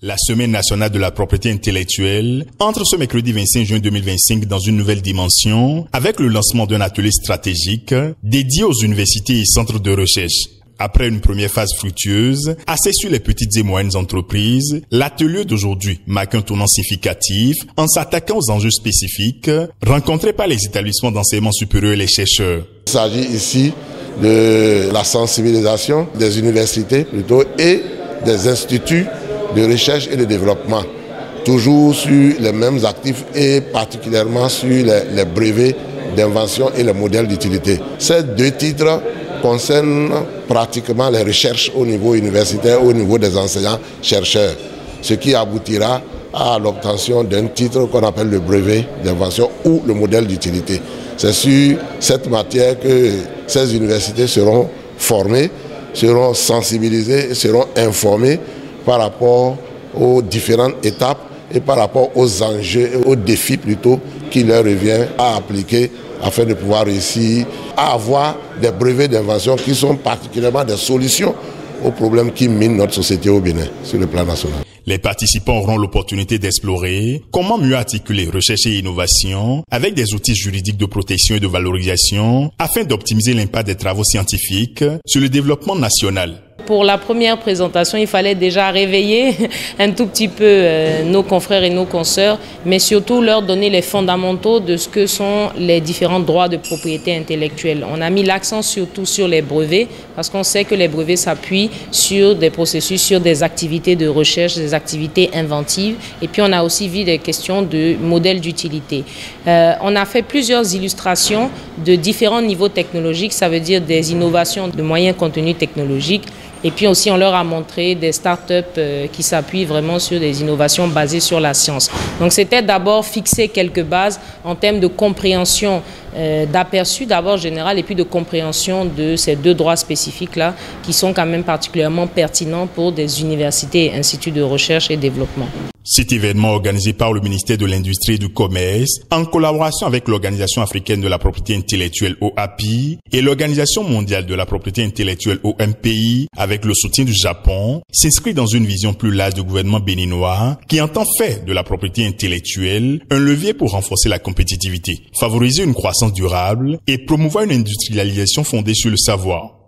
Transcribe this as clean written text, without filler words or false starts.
La Semaine nationale de la propriété intellectuelle entre ce mercredi 25 juin 2025 dans une nouvelle dimension avec le lancement d'un atelier stratégique dédié aux universités et centres de recherche. Après une première phase fructueuse, axée sur les petites et moyennes entreprises, l'atelier d'aujourd'hui marque un tournant significatif en s'attaquant aux enjeux spécifiques rencontrés par les établissements d'enseignement supérieur et les chercheurs. Il s'agit ici de la sensibilisation des universités plutôt et des instituts de recherche et de développement, toujours sur les mêmes actifs et particulièrement sur les brevets d'invention et les modèles d'utilité. Ces deux titres concernent pratiquement les recherches au niveau universitaire, au niveau des enseignants-chercheurs, ce qui aboutira à l'obtention d'un titre qu'on appelle le brevet d'invention ou le modèle d'utilité. C'est sur cette matière que ces universités seront formées, seront sensibilisées et seront informées par rapport aux différentes étapes et par rapport aux enjeux et aux défis plutôt qui leur revient à appliquer afin de pouvoir réussir à avoir des brevets d'invention qui sont particulièrement des solutions aux problèmes qui minent notre société au Bénin sur le plan national. Les participants auront l'opportunité d'explorer comment mieux articuler recherche et innovation avec des outils juridiques de protection et de valorisation afin d'optimiser l'impact des travaux scientifiques sur le développement national. Pour la première présentation, il fallait déjà réveiller un tout petit peu nos confrères et nos consoeurs, mais surtout leur donner les fondamentaux de ce que sont les différents droits de propriété intellectuelle. On a mis l'accent surtout sur les brevets, parce qu'on sait que les brevets s'appuient sur des processus, sur des activités de recherche, des activités inventives, et puis on a aussi vu des questions de modèles d'utilité. On a fait plusieurs illustrations de différents niveaux technologiques, ça veut dire des innovations de moyens contenus technologiques. Et puis aussi, on leur a montré des startups qui s'appuient vraiment sur des innovations basées sur la science. Donc, c'était d'abord fixer quelques bases en termes de compréhension d'aperçu d'abord général et puis de compréhension de ces deux droits spécifiques-là qui sont quand même particulièrement pertinents pour des universités et instituts de recherche et développement. Cet événement organisé par le ministère de l'Industrie et du Commerce en collaboration avec l'Organisation africaine de la propriété intellectuelle OAPI et l'Organisation mondiale de la propriété intellectuelle OMPI avec le soutien du Japon s'inscrit dans une vision plus large du gouvernement béninois qui entend faire de la propriété intellectuelle un levier pour renforcer la compétitivité, favoriser une croissance durable et promouvoir une industrialisation fondée sur le savoir.